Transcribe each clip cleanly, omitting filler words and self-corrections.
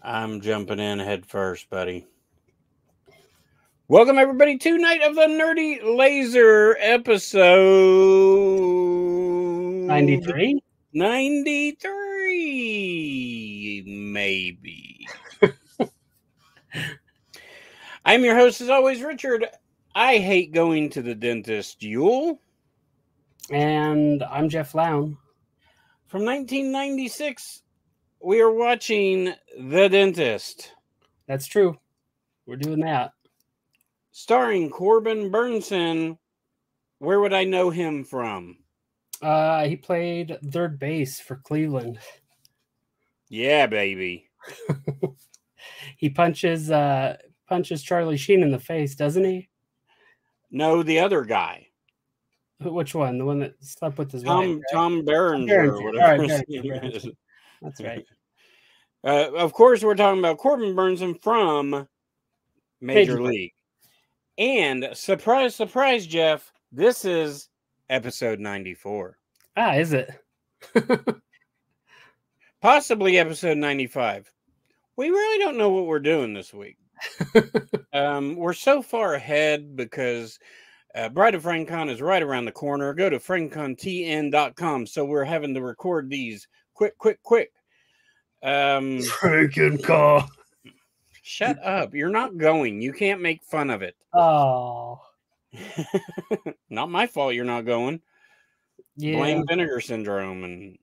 I'm jumping in head first, buddy. Welcome, everybody, to Night of the Nerdy Laser episode 93? 93, maybe. I'm your host, as always, Richard. I hate going to the dentist, Yule. And I'm Jeff Lown. From 1996, we are watching The Dentist. That's true. We're doing that. Starring Corbin Burnson. Where would I know him from? He played third base for Cleveland. Yeah, baby. He punches Charlie Sheen in the face, doesn't he? No, the other guy. Which one? The one that slept with his wife? Right? Tom Berenger, or whatever his name is. That's right. Of course, we're talking about Corbin Burnson from Major League. And surprise, surprise, Jeff, this is episode 94. Ah, is it? Possibly episode 95. We really don't know what we're doing this week. We're so far ahead because Bride of FrankCon is right around the corner. Go to frankcontn.com. So we're having to record these quick. FrankCon. Shut up. You're not going. You can't make fun of it. Oh. Not my fault you're not going. Yeah. Blame Vinegar Syndrome and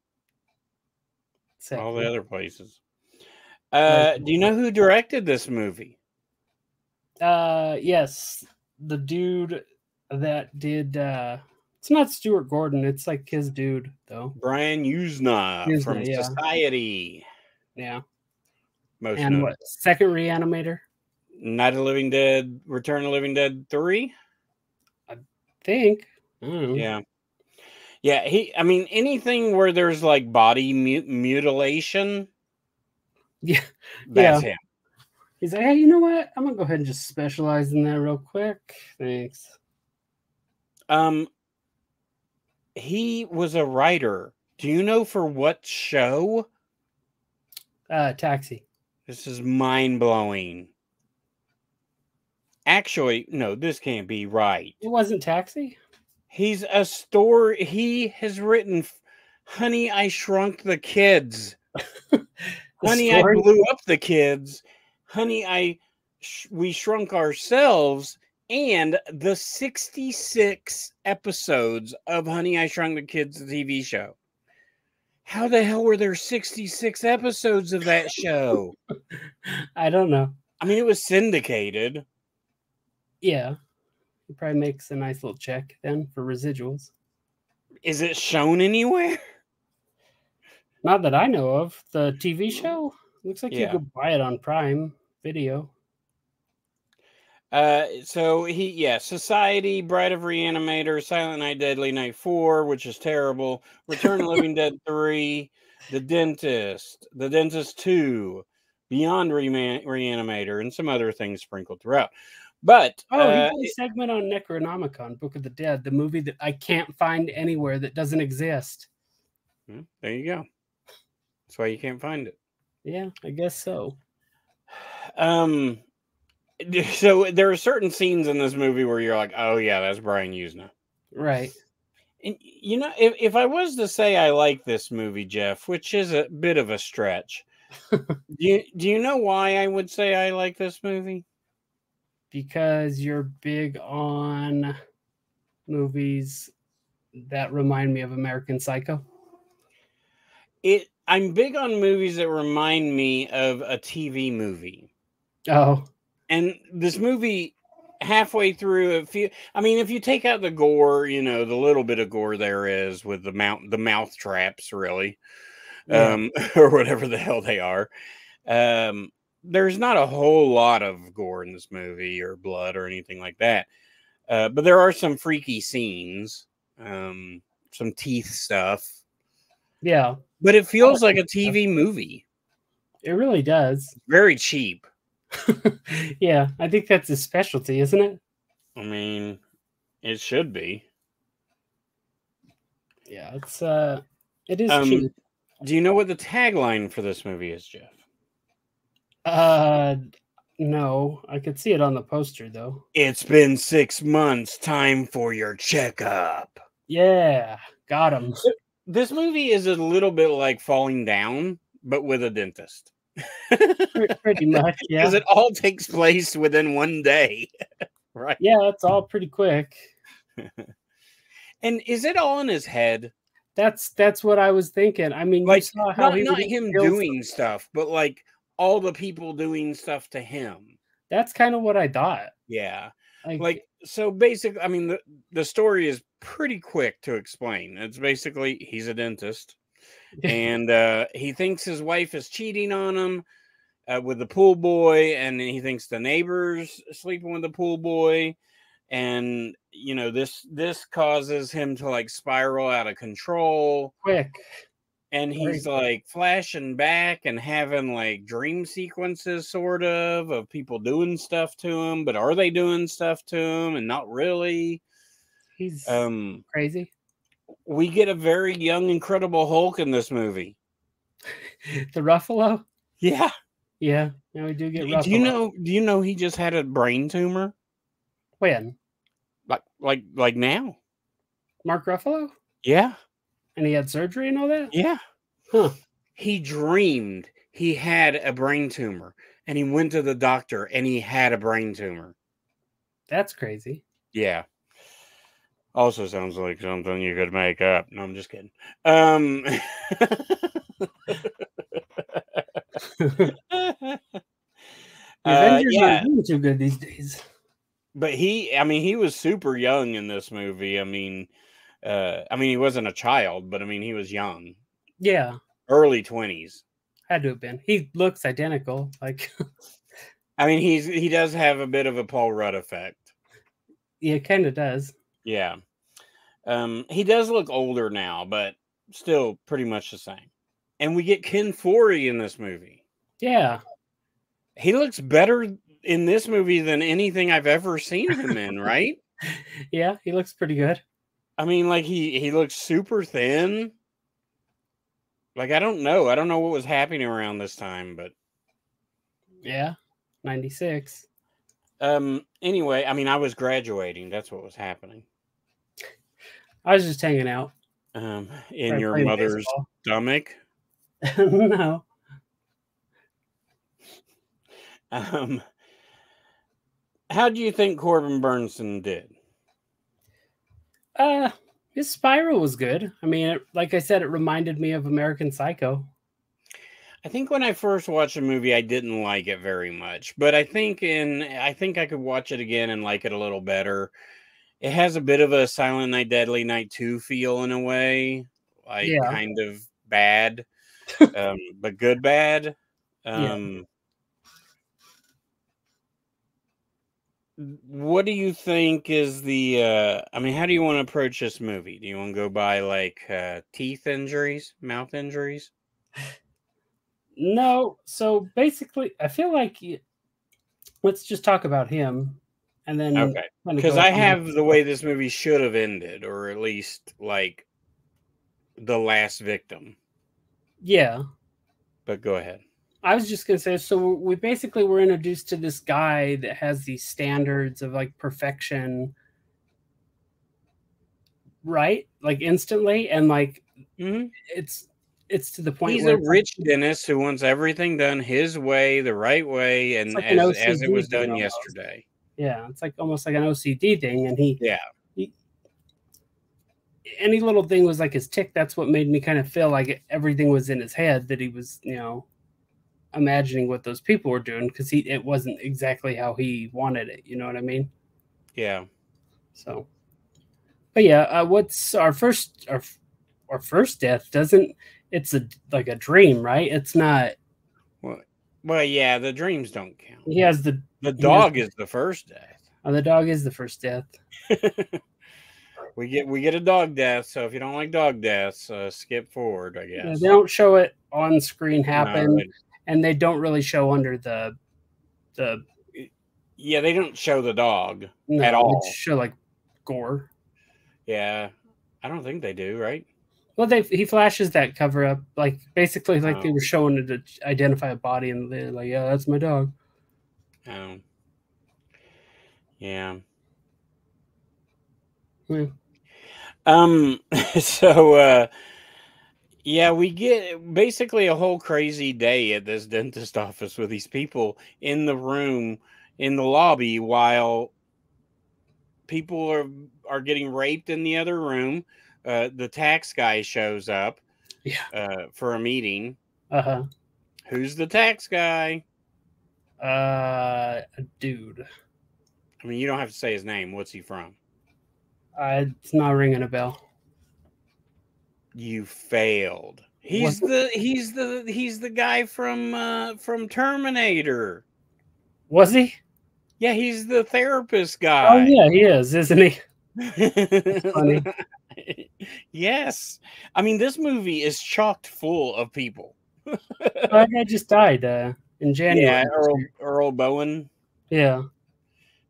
all the other places. Do you know who directed this movie? Yes. The dude that did it's not Stuart Gordon, it's like his dude though. Brian Yuzna from Society. Yeah. Most and notable. What, second Reanimator? Night of the Living Dead, Return of the Living Dead 3? I think. I don't know. Yeah, anything where there's like body mutilation. Yeah. That's him. He's like, hey, you know what? I'm gonna go ahead and just specialize in that real quick. Thanks. He was a writer. Do you know for what show? Taxi. This is mind-blowing. Actually, no, this can't be right. It wasn't Taxi? He's a story. He has written Honey, I Shrunk the Kids. Honey, I Blew Up the Kids. Honey, We Shrunk Ourselves. And the 66 episodes of Honey, I Shrunk the Kids, the TV show. How the hell were there 66 episodes of that show? I don't know. I mean, it was syndicated. Yeah. It probably makes a nice little check then for residuals. Is it shown anywhere? Not that I know of. The TV show? Looks like you could buy it on Prime Video. Society, Bride of Reanimator, Silent Night, Deadly Night 4, which is terrible, Return of the Living Dead 3, The Dentist 2, Beyond Reanimator, and some other things sprinkled throughout. But he did a segment on Necronomicon, Book of the Dead, the movie that I can't find anywhere, that doesn't exist. There you go. That's why you can't find it. Yeah, I guess so. So there are certain scenes in this movie where you're like, oh yeah, that's Brian Yuzna. Right. And you know, if I was to say I like this movie, Jeff, which is a bit of a stretch, do you know why I would say I like this movie? Because you're big on movies that remind me of American Psycho. I'm big on movies that remind me of a TV movie. Oh. And this movie, halfway through, if you take out the gore, the little bit of gore there is with the mouth traps, really, or whatever the hell they are. There's not a whole lot of gore in this movie or blood or anything like that. But there are some freaky scenes, some teeth stuff. Yeah. But it feels like a TV movie. It really does. Very cheap. Yeah, I think that's his specialty, isn't it? I mean, it should be. Yeah, it is cheap. Do you know what the tagline for this movie is, Jeff? No, I could see it on the poster though. It's been 6 months. Time for your checkup. Yeah, got him. This movie is a little bit like Falling Down, but with a dentist. Pretty much, yeah. Because it all takes place within one day, right? Yeah, it's all pretty quick. And is it all in his head? That's what I was thinking. I mean, Like, you saw how he not would him kill doing stuff, but like all the people doing stuff to him. That's kind of what I thought. Yeah. Like, so basically, I mean, the story is pretty quick to explain. It's basically he's a dentist and he thinks his wife is cheating on him with the pool boy, and he thinks the neighbor's sleeping with the pool boy. And you know, this causes him to like spiral out of control quick. And he's like flashing back and having like dream sequences sort of people doing stuff to him, but are they doing stuff to him and not really? He's crazy. We get a very young Incredible Hulk in this movie. The Ruffalo? Yeah. Yeah, we do get Ruffalo. Do you know he just had a brain tumor? When? Like now. Mark Ruffalo? Yeah. And he had surgery and all that? Yeah. Huh. He dreamed he had a brain tumor and he went to the doctor and he had a brain tumor. That's crazy. Yeah. Also sounds like something you could make up. No, I'm just kidding. Avengers aren't doing too good these days. But he was super young in this movie. I mean, he wasn't a child, but I mean, he was young. Yeah. Early 20s. Had to have been. He looks identical. Like, I mean, he does have a bit of a Paul Rudd effect. Yeah, kind of does. Yeah. He does look older now, but still pretty much the same. And we get Ken Foree in this movie. Yeah. He looks better in this movie than anything I've ever seen him in, right? Yeah, he looks pretty good. I mean, like he looks super thin. Like, I don't know what was happening around this time, but yeah, 96. Anyway, I mean, I was graduating. That's what was happening. I was just hanging out. In your mother's stomach? No. How do you think Corbin Bernsen did? His Spiral was good. I mean, like I said, it reminded me of American Psycho. I think when I first watched the movie, I didn't like it very much, but I think I could watch it again and like it a little better. It has a bit of a Silent Night, Deadly Night 2 feel in a way, like kind of bad, but good bad. What do you think is the I mean, how do you want to approach this movie? Do you want to go by like teeth injuries, mouth injuries? No. So basically, I feel like let's just talk about him and then okay, because I have the way this movie should have ended, or at least like the last victim. Yeah. But go ahead. I was just going to say, so we basically were introduced to this guy that has these standards of like perfection, right? Like instantly. And like, it's to the point he's where a rich dentist who wants everything done his way, the right way, and like as it was done yesterday. Yeah. It's like almost like an OCD thing. And he any little thing was like his tick. That's what made me kind of feel like everything was in his head, that he was, imagining what those people were doing, because it wasn't exactly how he wanted it. You know what I mean? Yeah. So, but yeah, what's our first death? It's like a dream, right? It's not. Well, yeah, the dreams don't count. He has the dog is the first death. Oh, the dog is the first death. we get a dog death, so if you don't like dog deaths, skip forward, I guess. Yeah, they don't show it on screen happen. No, and they don't really show under the. Yeah, they don't show the dog at all. They show like gore. Yeah, I don't think they do, right? Well, he flashes that cover up, like basically like they Oh. were showing it to identify a body, and they're like, "Yeah, that's my dog." Oh. Yeah. Yeah. So yeah, we get basically a whole crazy day at this dentist office with these people in the room in the lobby while people are getting raped in the other room. The tax guy shows up for a meeting. Uh-huh. Who's the tax guy? A dude. I mean, you don't have to say his name. What's he from? It's not ringing a bell. You failed. He's the guy from Terminator. Was he? Yeah, he's the therapist Oh guy. yeah, he is, isn't he? That's funny. Yes. I mean, this movie is chocked full of people. That guy just died in January. Yeah, Earl Bowen. Yeah.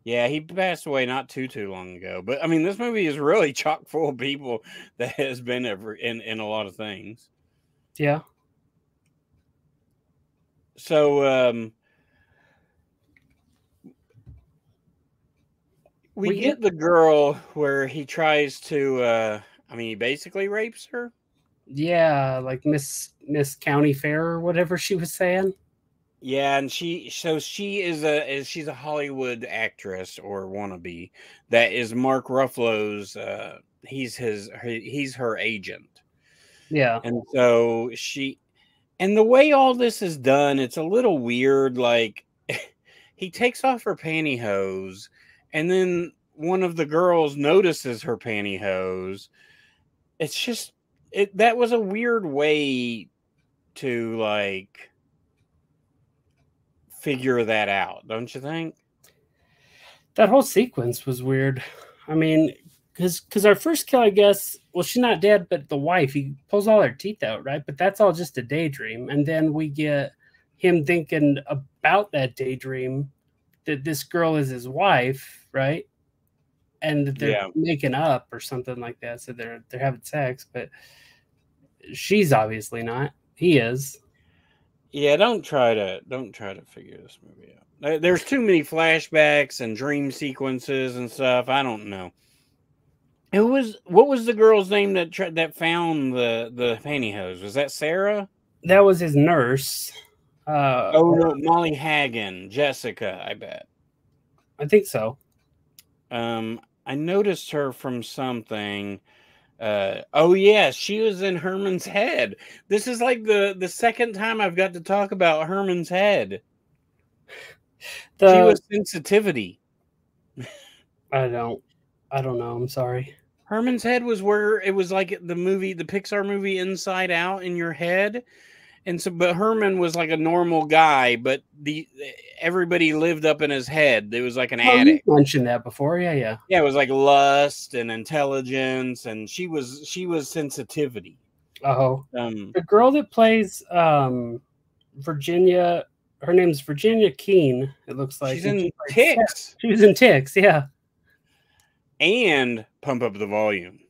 Yeah, he passed away not too long ago. But I mean, this movie is really chock full of people that has been in a lot of things. Yeah. So we get the girl where he tries to I mean, he basically rapes her. Yeah, like Miss County Fair or whatever she was saying. Yeah, and she's a Hollywood actress or wannabe that is Mark Ruffalo's he's her agent. Yeah. And so and the way all this is done, it's a little weird. Like he takes off her pantyhose, and then one of the girls notices her pantyhose. It's just that was a weird way to like figure that out, don't you think? That whole sequence was weird. I mean, because our first kill, I guess, well, she's not dead, but the wife, he pulls all her teeth out, right? But that's all just a daydream. And then we get him thinking about that daydream, that this girl is his wife, right? And that they're making up or something like that. So they're having sex, but she's obviously not. He is. Yeah, don't try to figure this movie out. There's too many flashbacks and dream sequences and stuff. I don't know. What was the girl's name that found the pantyhose? Was that Sarah? That was his nurse. No, Molly Hagan, Jessica, I bet. I think so. I noticed her from something. Oh yeah, she was in Herman's Head. This is like the second time I've got to talk about Herman's Head. She was Sensitivity. I don't know. I'm sorry. Herman's Head was where it was like the Pixar movie Inside Out in your head. And so, but Herman was like a normal guy, but everybody lived up in his head. It was like an addict. You mentioned that before, yeah. Yeah, it was like lust and intelligence, and she was Sensitivity. Oh, the girl that plays Virginia, her name's Virginia Keene. It looks like she's in Ticks. She was in Ticks, yeah. And Pump Up the Volume.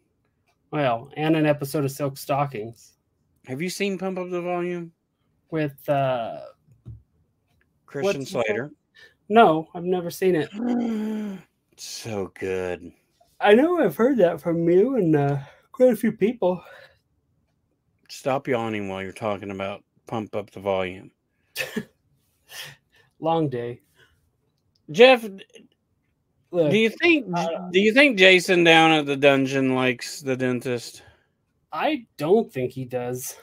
Well, and an episode of Silk Stockings. Have you seen Pump Up the Volume? With Christian Slater? No, I've never seen it. So good. I know I've heard that from you and quite a few people. Stop yawning while you're talking about Pump Up the Volume. Long day. Jeff, look, do you think Jason down at the dungeon likes the dentist? I don't think he does.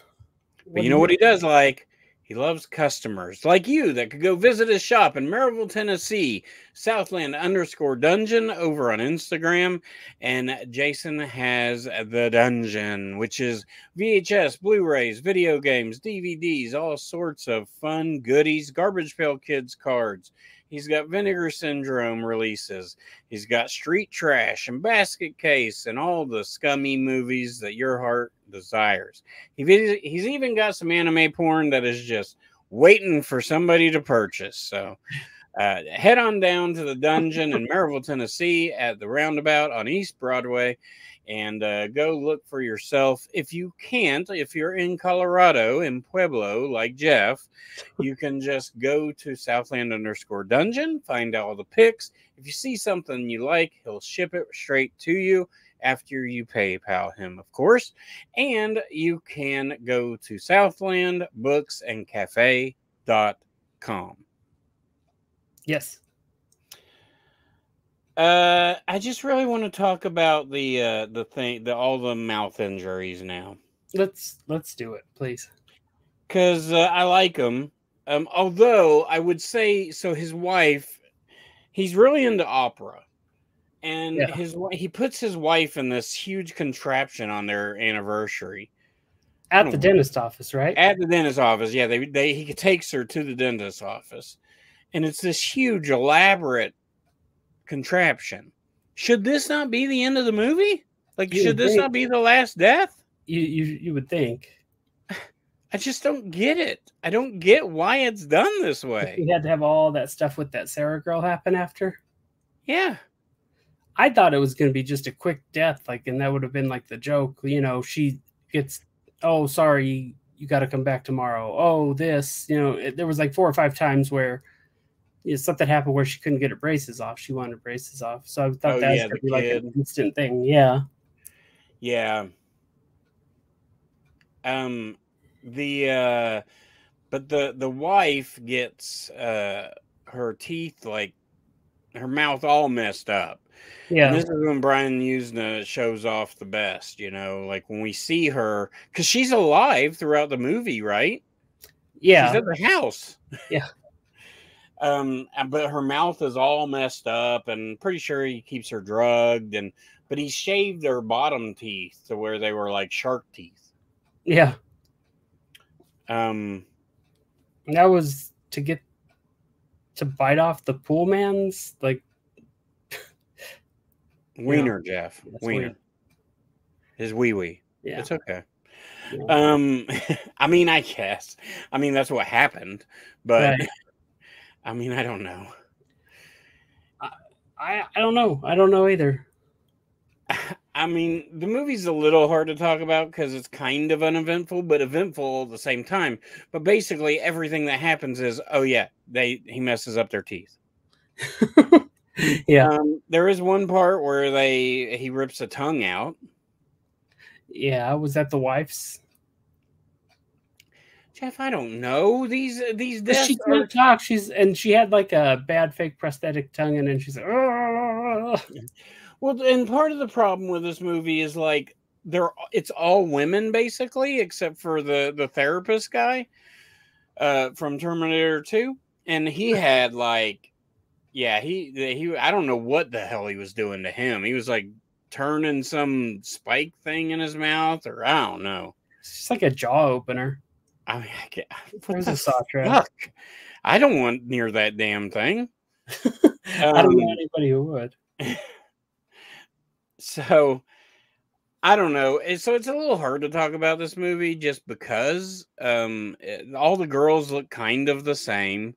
But you know what he does like? He loves customers like you that could go visit his shop in Maryville, Tennessee, Southland_Dungeon over on Instagram. And Jason has the dungeon, which is VHS, Blu-rays, video games, DVDs, all sorts of fun goodies, Garbage Pail Kids cards. He's got Vinegar Syndrome releases. He's got Street Trash and Basket Case and all the scummy movies that your heart desires. He's even got some anime porn that is just waiting for somebody to purchase. So head on down to the dungeon in Maryville, Tennessee at the Roundabout on East Broadway. and go look for yourself. If you can't, if you're in Colorado, in Pueblo, like Jeff, you can just go to Southland_Dungeon, find out all the pics. If you see something you like, he'll ship it straight to you after you PayPal him, of course. And you can go to southlandbooksandcafe.com. Yes. I just really want to talk about all the mouth injuries now. Let's do it, please. Because I like him. Although I would say, so his wife, he's really into opera. And he puts his wife in this huge contraption on their anniversary. At the dentist office, right? At the dentist office, yeah. He takes her to the dentist office. And it's this huge, elaborate contraption. Should this not be the end of the movie? Like, should this not be the last death? You would think. I just don't get it. I don't get why it's done this way. We had to have all that stuff with that Sarah girl happen after. Yeah. I thought it was going to be just a quick death, like, and that would have been like the joke. You know, she gets, oh, sorry, you got to come back tomorrow. Oh, this, you know, there was like 4 or 5 times where something happened where she couldn't get her braces off. She wanted her braces off. So I thought that was going to be like an instant thing. Yeah. Yeah. But the wife gets her teeth, like her mouth all messed up. Yeah. And this is when Brian Yuzna shows off the best, you know, like when we see her, because she's alive throughout the movie, right? Yeah. She's at the house. Yeah. But her mouth is all messed up, and pretty sure he keeps her drugged, but he shaved their bottom teeth to where they were like shark teeth. Yeah. That was to bite off the pool man's like wiener, Jeff. Wiener. His wee. Yeah. It's okay. Yeah. I mean, I guess. I mean, that's what happened, but right. I mean, I don't know. I don't know. I don't know either. I mean, the movie's a little hard to talk about because it's kind of uneventful, but eventful at the same time. But basically, everything that happens is, oh yeah, he messes up their teeth. Yeah. There is one part where he rips a tongue out. Yeah, was that the wife's? Jeff, I don't know. These deaths. She can't talk. She had like a bad fake prosthetic tongue, and then she's like, oh. Well, and part of the problem with this movie is like it's all women basically, except for the therapist guy from Terminator 2, and he had like, yeah, he I don't know what the hell he was doing to him. He was like turning some spike thing in his mouth, or I don't know. It's just like a jaw opener. I mean, There's a saw trap. I don't want near that damn thing. I don't know anybody who would. So, I don't know. So it's a little hard to talk about this movie just because all the girls look kind of the same.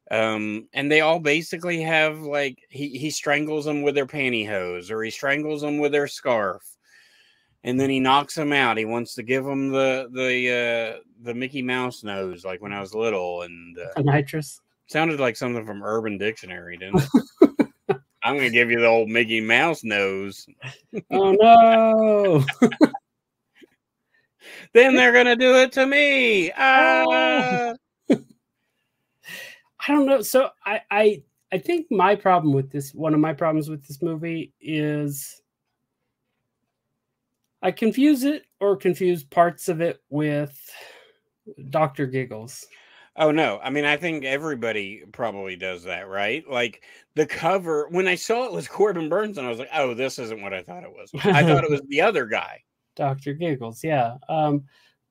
And they all basically have like he strangles them with their pantyhose, or he strangles them with their scarf, and then he knocks them out. He wants to give them the Mickey Mouse nose, like when I was little, and a nitrous. Sounded like something from Urban Dictionary, didn't it? I'm going to give you the old Mickey Mouse nose. Oh, no. Then they're going to do it to me. I don't know. So I think one of my problems with this movie is I confuse parts of it with Dr. Giggles. Oh, no. I mean, I think everybody probably does that, right? Like the cover, when I saw it was Corbin Burns, and I was like, oh, this isn't what I thought it was. I thought it was the other guy. Dr. Giggles, yeah.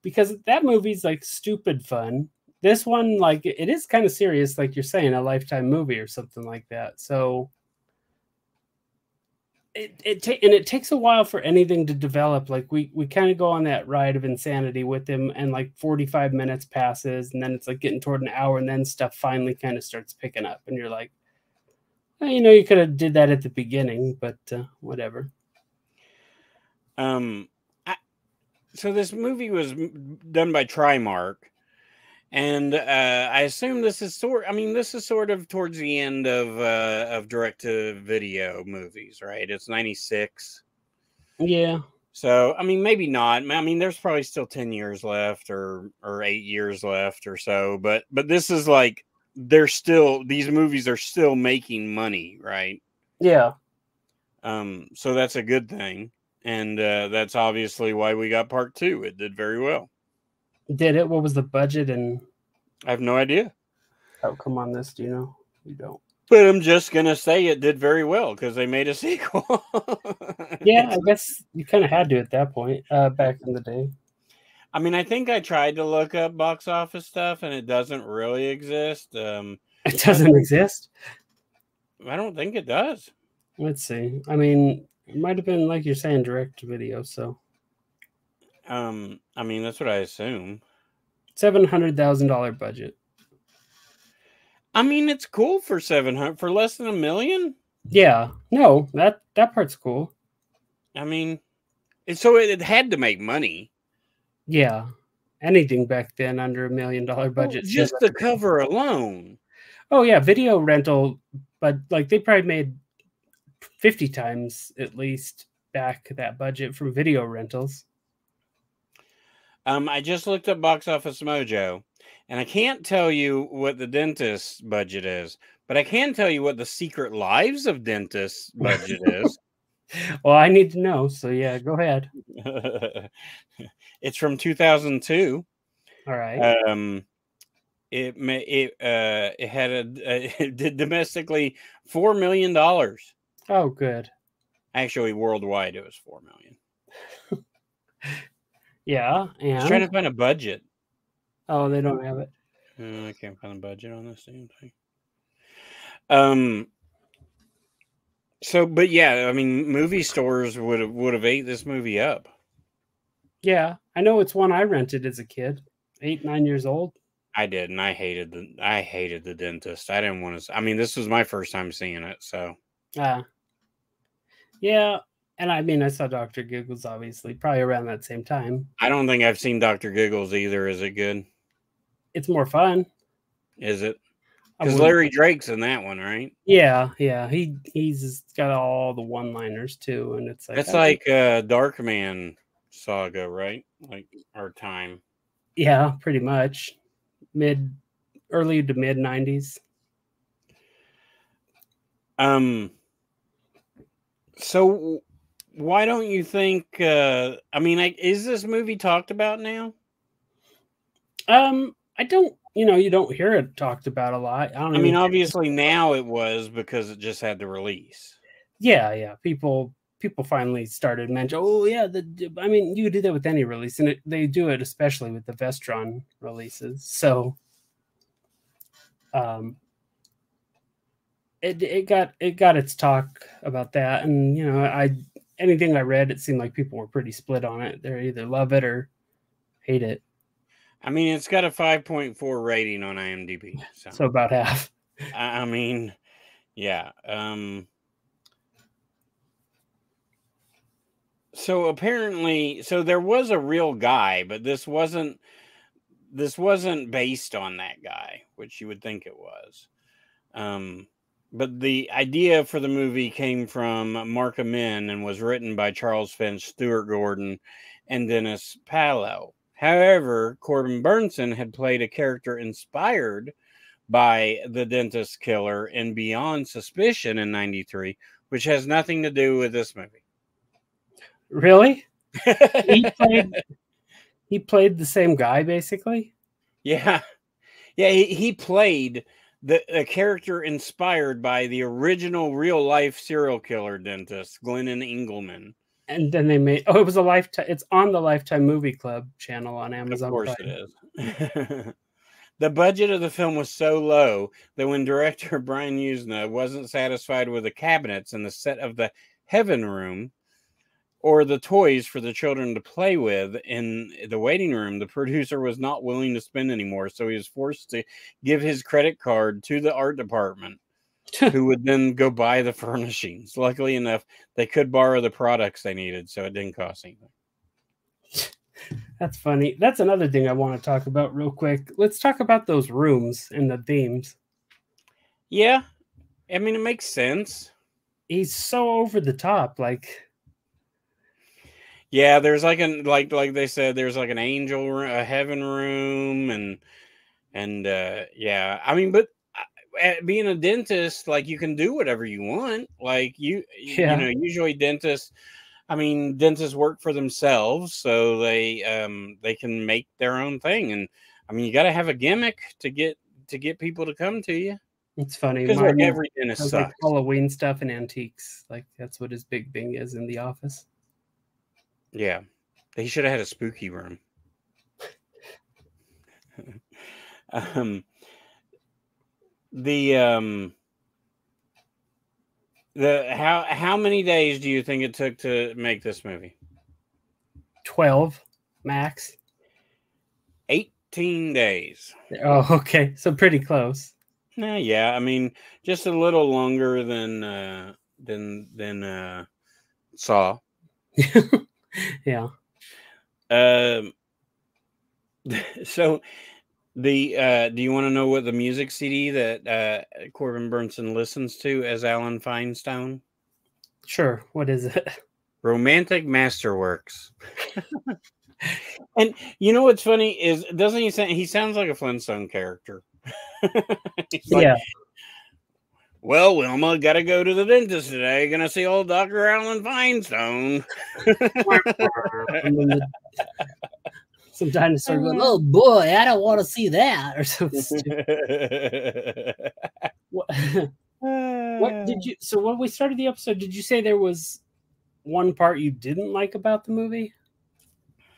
Because that movie's like stupid fun. This one, like, it is kind of serious, like you're saying, a Lifetime movie or something like that. So it takes a while for anything to develop. Like we kind of go on that ride of insanity with him, and like 45 minutes passes, and then it's like getting toward an hour, and then stuff finally kind of starts picking up, and you're like, well, you could have did that at the beginning, but whatever. I, so this movie was done by Trimark, and I assume this is sort of towards the end of direct to video movies, right? It's 96. Yeah. So, I mean, maybe not. I mean, there's probably still 10 years left or 8 years left or so, but this is like these movies are still making money, right? Yeah. So that's a good thing. And that's obviously why we got part 2. It did very well. Did it? What was the budget and I have no idea. outcome on this? Do you know? You don't. But I'm just going to say it did very well because they made a sequel. Yeah, I guess you kind of had to at that point, back in the day. I mean, I think I tried to look up box office stuff and it doesn't really exist. It doesn't exist? I don't think it does. Let's see. I mean, it might have been, like you're saying, direct to video, so. I mean, that's what I assume. $700,000 budget. I mean, it's cool for 700 for less than $1 million. Yeah, no, that part's cool. I mean, so it had to make money. Yeah, anything back then under $1 million budget. Well, just the cover alone. Oh yeah, video rental, but like they probably made 50 times at least back that budget from video rentals. I just looked up Box Office Mojo, and I can't tell you what the dentist's budget is, but I can tell you what the Secret Lives of Dentists budget is. Well, I need to know, so yeah, go ahead. It's from 2002. All right. It did domestically $4 million. Oh, good. Actually, worldwide it was $4 million. Yeah, and I was trying to find a budget. Oh, they don't have it. I can't find a budget on this damn thing. So, but yeah, I mean, movie stores would have ate this movie up. Yeah, I know it's one I rented as a kid, 8, 9 years old. I did, and I hated the dentist. I didn't want to. I mean, this was my first time seeing it, so. Yeah, and I mean, I saw Dr. Giggles, obviously, probably around that same time. I don't think I've seen Dr. Giggles either. Is it good? It's more fun. Is it? Because Larry Drake's in that one, right? Yeah. He's got all the one-liners too, and it's like that's like Darkman saga, right? Like our time. Yeah, pretty much. Early to mid 90s. So why don't you think? I mean, is this movie talked about now? I don't. You don't hear it talked about a lot. I mean, obviously now it was because it just had the release. Yeah. People finally started mentioning. Oh yeah, I mean, you do that with any release, and they do it especially with the Vestron releases. So, it got its talk about that, and anything I read, it seemed like people were pretty split on it. They either love it or hate it. I mean, it's got a 5.4 rating on IMDb. So about half. I mean, yeah. So apparently, there was a real guy, but this wasn't based on that guy, which you would think it was. But the idea for the movie came from Mark Amin and was written by Charles Finch, Stuart Gordon, and Dennis Pallow. However, Corbin Burnson had played a character inspired by the dentist killer in Beyond Suspicion in '93, which has nothing to do with this movie. Really? He played the same guy, basically? Yeah. He played a character inspired by the original real-life serial killer dentist, Glennon Engelman. And then they made it was a Lifetime. It's on the Lifetime Movie Club channel on Amazon. Of course it is. The budget of the film was so low that when director Brian Yuzna wasn't satisfied with the cabinets and the set of the Heaven Room or the toys for the children to play with in the waiting room, the producer was not willing to spend anymore, so he was forced to give his credit card to the art department. who would then go buy the furnishings. Luckily enough, they could borrow the products they needed, so it didn't cost anything. That's funny. That's another thing I want to talk about real quick. Let's talk about those rooms and the themes. Yeah, I mean, it makes sense. He's so over the top, like. Yeah, there's like like they said, there's like an angel room, a heaven room, and yeah, I mean, but being a dentist, like you can do whatever you want. Like you know, usually dentists. I mean, dentists work for themselves, so they can make their own thing. And I mean, you got to have a gimmick to get people to come to you. It's funny because like every dentist sucks. Like Halloween stuff and antiques. Like that's what his big thing is in the office. Yeah, he should have had a spooky room. How many days do you think it took to make this movie? 12 max. 18 days. Oh, okay. So pretty close. Yeah, I mean, just a little longer than Saw. Yeah. So do you want to know what the music CD that Corbin Burnson listens to as Alan Feinstein? Sure. What is it? Romantic Masterworks. And you know what's funny is, doesn't he sounds like a Flintstone character. He's like, yeah. Well, Wilma, gotta go to the dentist today. Gonna see old Dr. Alan Feinstein. Some dinosaur going, oh boy, I don't want to see that, or something stupid. What did you? So when we started the episode, did you say there was one part you didn't like about the movie,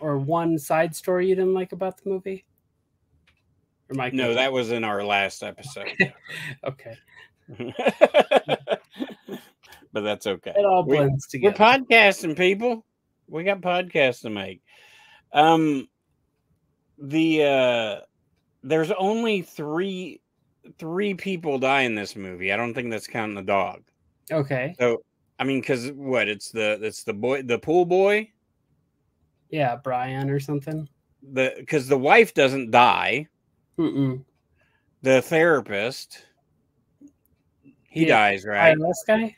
or one side story you didn't like about the movie? Or no, that was in our last episode. Okay. But that's okay. It all blends together. We're podcasting, people. We got podcasts to make. There's only three people die in this movie. I don't think that's counting the dog. Okay. So I mean, because what? It's the boy, the pool boy. Yeah, Brian or something. Because the wife doesn't die. Mm-mm. The therapist, he dies, right? IRS guy.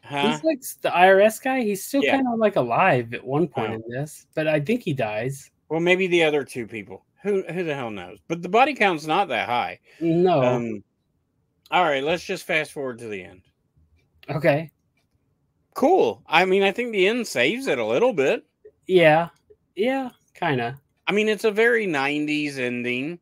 Huh? He's like the IRS guy. He's still kind of like alive at one point in this, but I think he dies. Well, maybe the other two people. Who the hell knows? But the body count's not that high. No. All right, let's just fast forward to the end. Okay. Cool. I mean, I think the end saves it a little bit. Yeah. Yeah, kind of. I mean, it's a very 90s ending,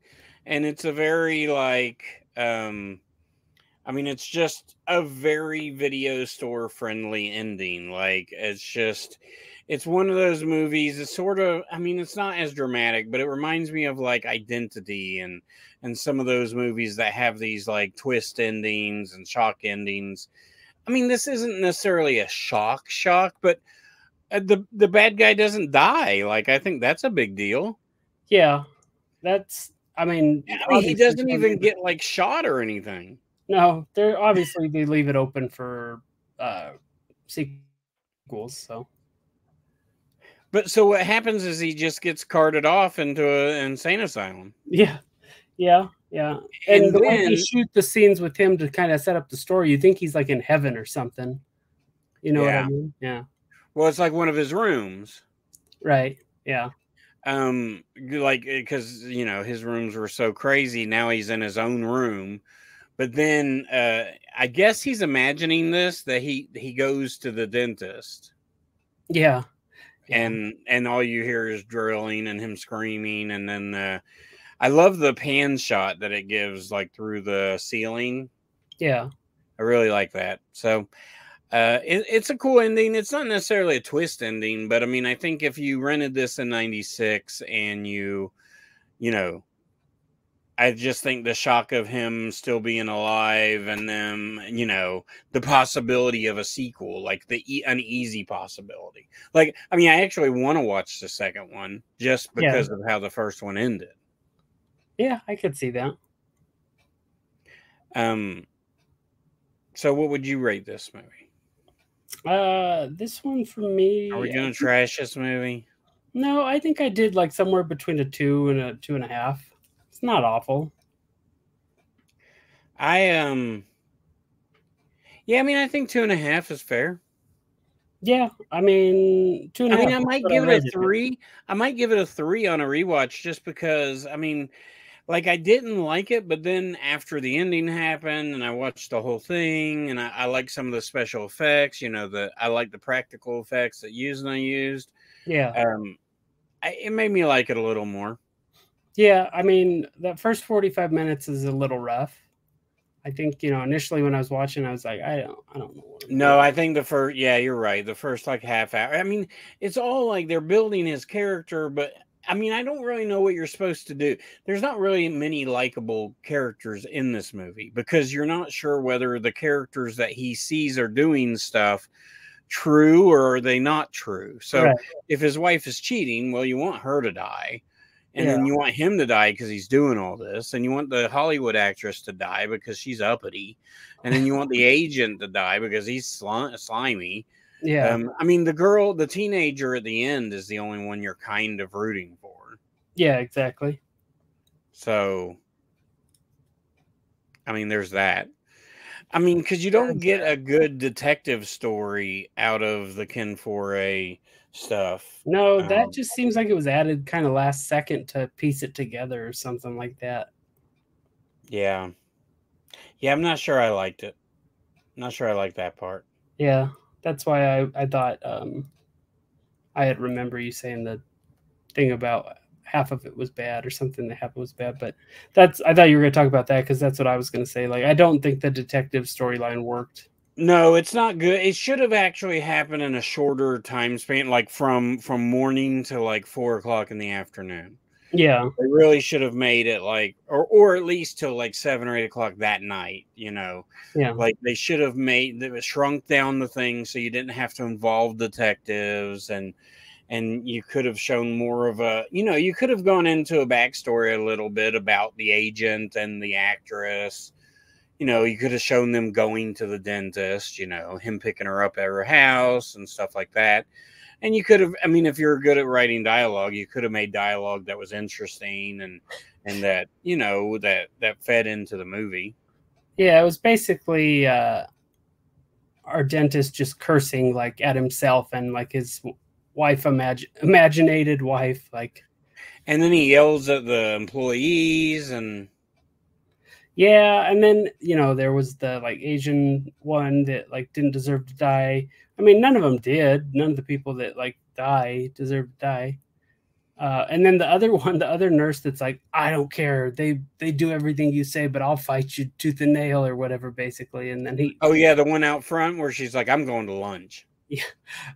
and it's a very like I mean, it's just a very video store friendly ending. Like, it's one of those movies. It's sort of, I mean, it's not as dramatic, but it reminds me of like Identity and some of those movies that have these like twist endings and shock endings. I mean, this isn't necessarily a shock, but the bad guy doesn't die. Like, I think that's a big deal. Yeah, that's. I mean, he doesn't even get like shot or anything. No, they're obviously they leave it open for sequels. So, but so what happens is he just gets carted off into an insane asylum. Yeah. And the way they shoot the scenes with him to kind of set up the story, you think he's like in heaven or something. You know what I mean? Yeah. Well, it's like one of his rooms. Right. Yeah. Like, because, you know, his rooms were so crazy. Now he's in his own room. But then I guess he's imagining this, that he goes to the dentist. Yeah. And all you hear is drilling and him screaming. And then I love the pan shot that it gives, like, through the ceiling. Yeah. I really like that. So it's a cool ending. It's not necessarily a twist ending, but I mean, I think if you rented this in 96 and you know, I just think the shock of him still being alive, and then, you know, the possibility of a sequel, like the uneasy possibility. Like, I mean, I actually want to watch the second one just because of how the first one ended. Yeah, I could see that. So, what would you rate this movie? This one for me. Are we gonna trash this movie? No, I think I did like somewhere between a 2 and a 2.5. It's not awful. Yeah, I mean, I think 2.5 is fair. Yeah, I mean, 2.5. I mean, I might give it a rated 3. I might give it a 3 on a rewatch just because, I mean, like I didn't like it, but then after the ending happened and I watched the whole thing and I like some of the special effects, you know, I like the practical effects that Yuzna used. Yeah. It made me like it a little more. Yeah, I mean, that first 45 minutes is a little rough. I think, you know, initially when I was watching, I was like, I don't know what I'm No, I think the first, yeah, you're right. The first like half hour. I mean, it's all like they're building his character, but I mean, I don't really know what you're supposed to do. There's not really many likable characters in this movie because you're not sure whether the characters that he sees are doing stuff true or are they not true. So right. if his wife is cheating, well, you want her to die. And Yeah. then you want him to die because he's doing all this. And you want the Hollywood actress to die because she's uppity. And then you want the agent to die because he's slimy. Yeah. I mean, the teenager at the end is the only one you're kind of rooting for. Yeah, exactly. So, I mean, there's that. I mean, because you don't get a good detective story out of the Ken Foray stuff. No, that just seems like it was added kind of last second to piece it together or something like that. Yeah. Yeah, I'm not sure I liked it. I'm not sure I liked that part. Yeah, that's why I thought I had remember you saying the thing about half of it was bad or something that half was bad, but I thought you were going to talk about that because that's what I was going to say. Like, I don't think the detective storyline worked. No, it's not good. It should have actually happened in a shorter time span, like from morning to like 4 o'clock in the afternoon. Yeah, they really should have made it like, or at least till like 7 or 8 o'clock that night. You know, yeah, like they should have shrunk down the thing so you didn't have to involve detectives and you could have shown more of a, you know, you could have gone into a backstory a little bit about the agent and the actress. You know, you could have shown them going to the dentist, you know, him picking her up at her house and stuff like that. And you could have, I mean, if you're good at writing dialogue, you could have made dialogue that was interesting and that, you know, that fed into the movie. Yeah, it was basically our dentist just cursing like at himself and like his wife, imaginated wife, like. And then he yells at the employees and. Yeah, and then, you know, there was the like Asian one that like didn't deserve to die. I mean, none of them did. None of the people that like die deserve to die. And then the other one, the other nurse that's like, I don't care. They do everything you say, but I'll fight you tooth and nail or whatever, basically. And then he. Oh yeah, the one out front where she's like, I'm going to lunch. Yeah.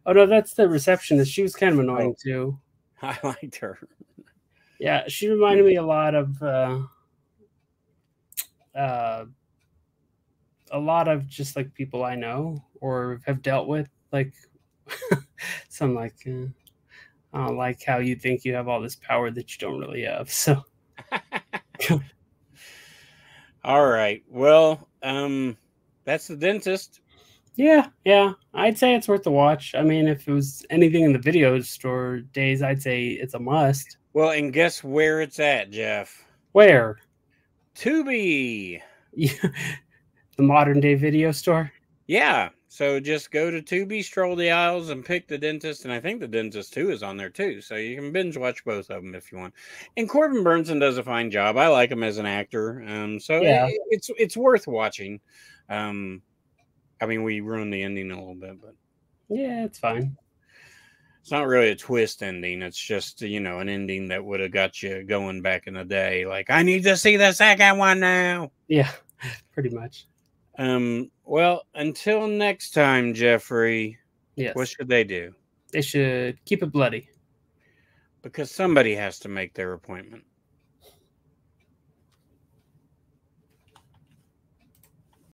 Oh no, that's the receptionist. She was kind of annoying too. I liked her. Yeah, she reminded me a lot of. A lot of just like people I know or have dealt with, like some like I don't like how you think you have all this power that you don't really have. So all right. Well, that's The Dentist. Yeah, I'd say it's worth the watch. I mean, if it was anything in the video store days, I'd say it's a must. Well, and guess where it's at, Jeff? Where? Tubi. The modern day video store? Yeah. So just go to Tubi, stroll the aisles, and pick The Dentist. And I think The Dentist 2 is on there too. So you can binge watch both of them if you want. And Corbin Burnson does a fine job. I like him as an actor. So yeah. It's worth watching. I mean, we ruined the ending a little bit, but yeah, it's fine. It's not really a twist ending. It's just, you know, an ending that would have got you going back in the day. Like, I need to see the second one now. Yeah, pretty much. Well, until next time, Jeffrey. Yes. What should they do? They should keep it bloody. Because somebody has to make their appointment.